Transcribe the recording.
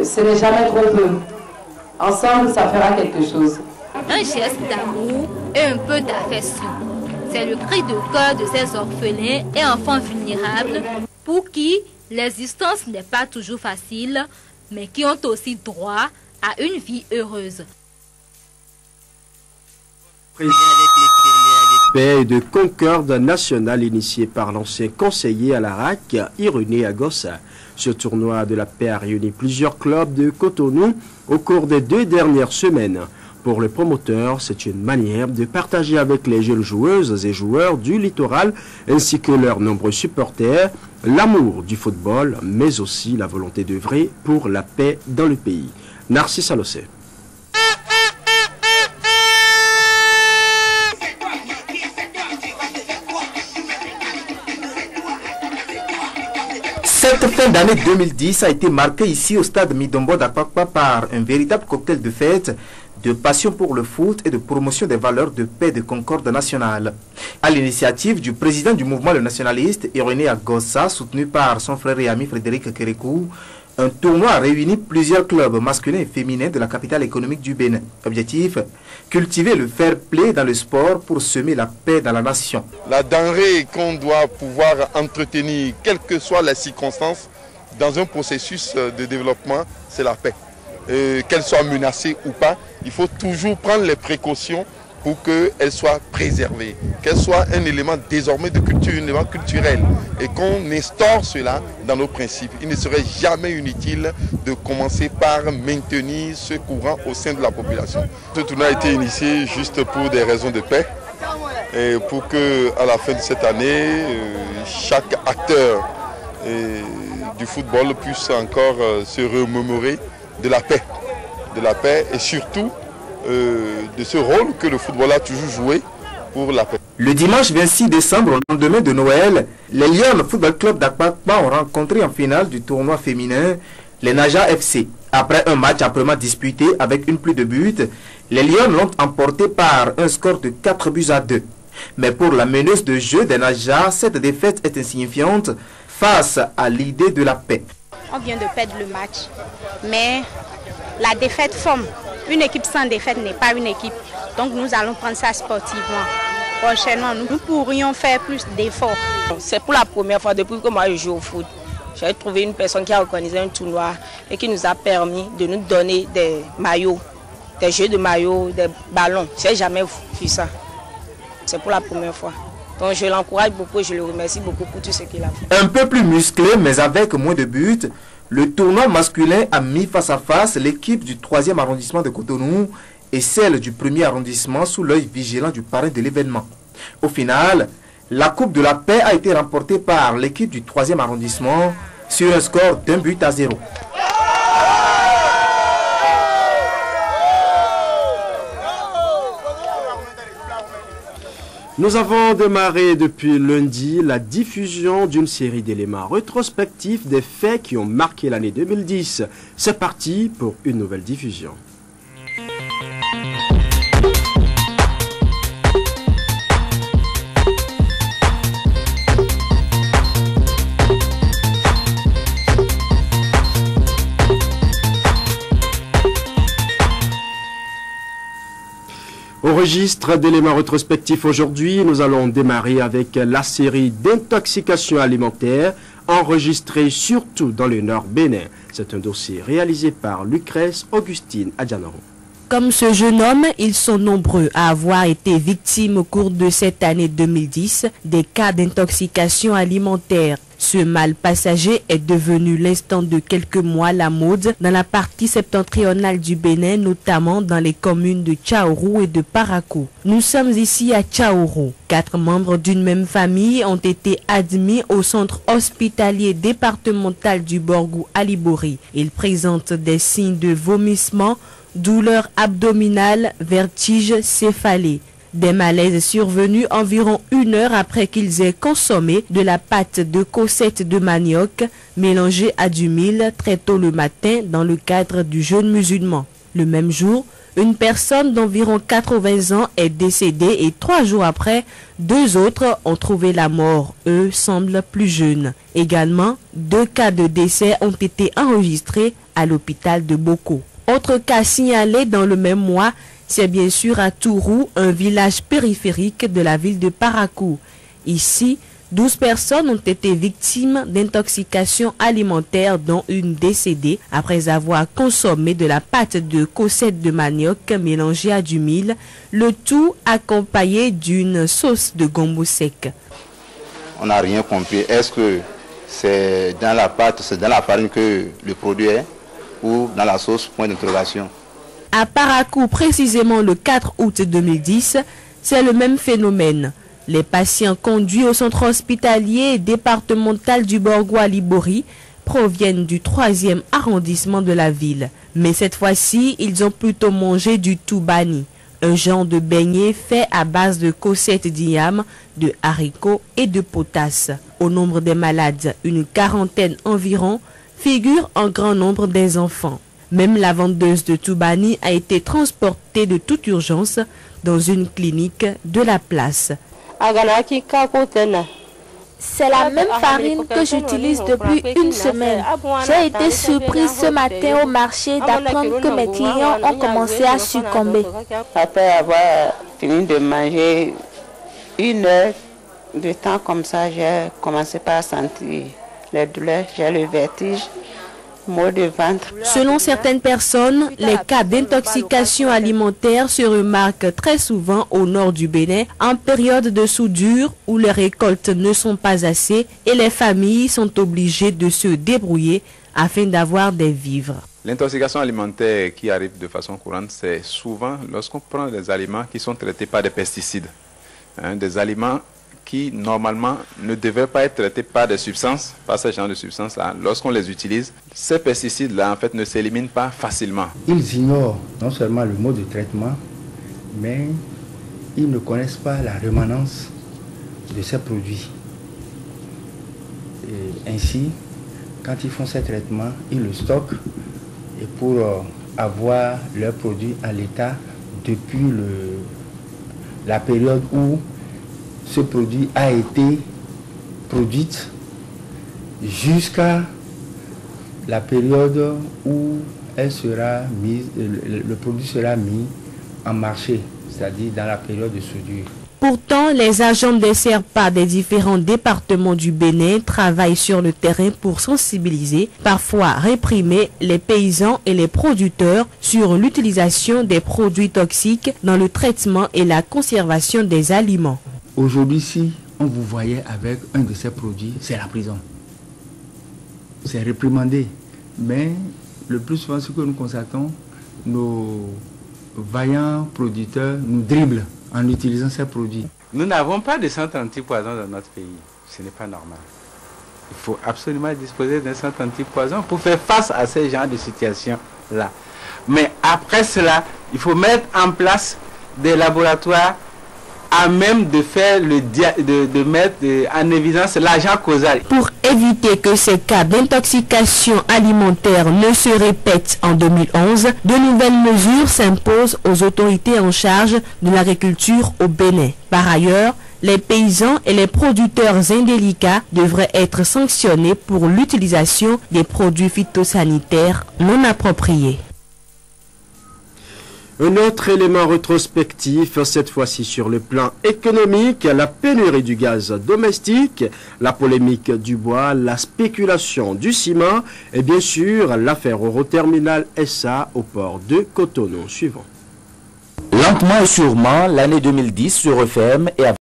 ce n'est jamais trop peu. Ensemble, ça fera quelque chose. Un geste d'amour et un peu d'affection. C'est le cri de cœur de ces orphelins et enfants vulnérables pour qui l'existence n'est pas toujours facile, mais qui ont aussi droit à une vie heureuse. Présent avec le tournoi de paix et de concorde nationale initié par l'ancien conseiller à l'ARAC, Irénée Agossa. Ce tournoi de la paix a réuni plusieurs clubs de Cotonou au cours des 2 dernières semaines. Pour le promoteur, c'est une manière de partager avec les jeunes joueuses et joueurs du littoral ainsi que leurs nombreux supporters l'amour du football, mais aussi la volonté d'œuvrer pour la paix dans le pays. Narcisse Alossé. Cette fin d'année 2010 a été marquée ici au stade Midombo d'Akpakpa par un véritable cocktail de fête, de passion pour le foot et de promotion des valeurs de paix et de concorde nationale. À l'initiative du président du mouvement le nationaliste, Irénée Agossa, soutenu par son frère et ami Frédéric Kérékou, un tournoi a réuni plusieurs clubs masculins et féminins de la capitale économique du Bénin. Objectif, cultiver le fair play dans le sport pour semer la paix dans la nation. La denrée qu'on doit pouvoir entretenir, quelles que soient les circonstances, dans un processus de développement, c'est la paix. Qu'elle soit menacée ou pas, il faut toujours prendre les précautions pour qu'elle soit préservée, qu'elle soit un élément désormais de culture, un élément culturel, et qu'on instaure cela dans nos principes. Il ne serait jamais inutile de commencer par maintenir ce courant au sein de la population. Ce tournoi a été initié juste pour des raisons de paix, et pour qu'à la fin de cette année, chaque acteur du football puisse encore se remémorer de la paix et surtout de ce rôle que le football a toujours joué pour la paix. Le dimanche 26 décembre, au lendemain de Noël, les Lions Football Club d'Akpakpa ont rencontré en finale du tournoi féminin les Naja FC. Après un match âprement disputé avec une pluie de buts, les Lions l'ont emporté par un score de 4-2. Mais pour la meneuse de jeu des Naja, cette défaite est insignifiante face à l'idée de la paix. On vient de perdre le match, mais la défaite forme. Une équipe sans défaite n'est pas une équipe. Donc nous allons prendre ça sportivement. Prochainement, nous pourrions faire plus d'efforts. C'est pour la première fois depuis que moi je joue au foot. J'ai trouvé une personne qui a organisé un tournoi et qui nous a permis de nous donner des maillots, des jeux de maillots, des ballons. Je n'ai jamais vu ça. C'est pour la première fois. Donc je l'encourage beaucoup, je le remercie beaucoup pour tout ce qu'il a fait. Un peu plus musclé mais avec moins de buts, le tournoi masculin a mis face à face l'équipe du 3e arrondissement de Cotonou et celle du 1er arrondissement sous l'œil vigilant du parrain de l'événement. Au final, la Coupe de la Paix a été remportée par l'équipe du 3e arrondissement sur un score d'1-0. Nous avons démarré depuis lundi la diffusion d'une série d'éléments rétrospectifs des faits qui ont marqué l'année 2010. C'est parti pour une nouvelle diffusion. Au registre d'éléments rétrospectifs aujourd'hui, nous allons démarrer avec la série d'intoxication alimentaire enregistrée surtout dans le Nord Bénin. C'est un dossier réalisé par Lucrèce Augustine Adjanoro. Comme ce jeune homme, ils sont nombreux à avoir été victimes au cours de cette année 2010 des cas d'intoxication alimentaire. Ce mal passager est devenu l'instant de quelques mois la mode dans la partie septentrionale du Bénin, notamment dans les communes de Tchaourou et de Parakou. Nous sommes ici à Tchaourou. 4 membres d'une même famille ont été admis au centre hospitalier départemental du Borgou Alibori. Ils présentent des signes de vomissement, douleurs abdominales, vertiges, céphalées. Des malaises survenus environ 1 heure après qu'ils aient consommé de la pâte de cossette de manioc mélangée à du mil très tôt le matin dans le cadre du jeûne musulman. Le même jour, une personne d'environ 80 ans est décédée et 3 jours après, 2 autres ont trouvé la mort. Eux semblent plus jeunes. Également, 2 cas de décès ont été enregistrés à l'hôpital de Boko. Autre cas signalé dans le même mois, c'est bien sûr à Tourou, un village périphérique de la ville de Parakou. Ici, 12 personnes ont été victimes d'intoxication alimentaire, dont une décédée après avoir consommé de la pâte de cosette de manioc mélangée à du mil, le tout accompagné d'une sauce de gombo sec. On n'a rien compris. Est-ce que c'est dans la pâte, c'est dans la farine que le produit est, ou dans la sauce? Point d'interrogation. À Parakou, précisément le 4 août 2010, c'est le même phénomène. Les patients conduits au centre hospitalier départemental du Borgo-Libori proviennent du 3e arrondissement de la ville. Mais cette fois-ci, ils ont plutôt mangé du toubani, un genre de beignet fait à base de cossettes d'igname, de haricots et de potasse. Au nombre des malades, une quarantaine environ, figure en grand nombre des enfants. Même la vendeuse de toubani a été transportée de toute urgence dans une clinique de la place. C'est la même farine que j'utilise depuis une semaine. J'ai été surprise ce matin au marché d'apprendre que mes clients ont commencé à succomber. Après avoir fini de manger 1 heure de temps comme ça, j'ai commencé par sentir les douleurs, j'ai le vertige. Selon certaines personnes, les cas d'intoxication alimentaire se remarquent très souvent au nord du Bénin en période de soudure où les récoltes ne sont pas assez et les familles sont obligées de se débrouiller afin d'avoir des vivres. L'intoxication alimentaire qui arrive de façon courante, c'est souvent lorsqu'on prend des aliments qui sont traités par des pesticides, des aliments qui normalement ne devraient pas être traités par des substances, par ce genre de substances-là. Lorsqu'on les utilise, ces pesticides-là en fait ne s'éliminent pas facilement. Ils ignorent non seulement le mode de traitement, mais ils ne connaissent pas la rémanence de ces produits. Et ainsi, quand ils font ces traitements, ils le stockent et pour avoir leurs produits à l'état depuis la période où ce produit a été produit jusqu'à la période où le produit sera mis en marché, c'est-à-dire dans la période de soudure. Pourtant, les agents des SERPA des différents départements du Bénin travaillent sur le terrain pour sensibiliser, parfois réprimer les paysans et les producteurs sur l'utilisation des produits toxiques dans le traitement et la conservation des aliments. Aujourd'hui, si on vous voyait avec un de ces produits, c'est la prison. C'est réprimandé. Mais le plus souvent, ce que nous constatons, nos vaillants producteurs nous dribblent en utilisant ces produits. Nous n'avons pas de centre antipoison dans notre pays. Ce n'est pas normal. Il faut absolument disposer d'un centre antipoison pour faire face à ces genres de situations-là. Mais après cela, il faut mettre en place des laboratoires à même de faire de mettre en évidence l'agent causal. Pour éviter que ces cas d'intoxication alimentaire ne se répètent en 2011, de nouvelles mesures s'imposent aux autorités en charge de l'agriculture au Bénin. Par ailleurs, les paysans et les producteurs indélicats devraient être sanctionnés pour l'utilisation des produits phytosanitaires non appropriés. Un autre élément rétrospectif, cette fois-ci sur le plan économique, la pénurie du gaz domestique, la polémique du bois, la spéculation du ciment et bien sûr l'affaire Euroterminal SA au port de Cotonou. Suivant. Lentement et sûrement, l'année 2010 se referme et avec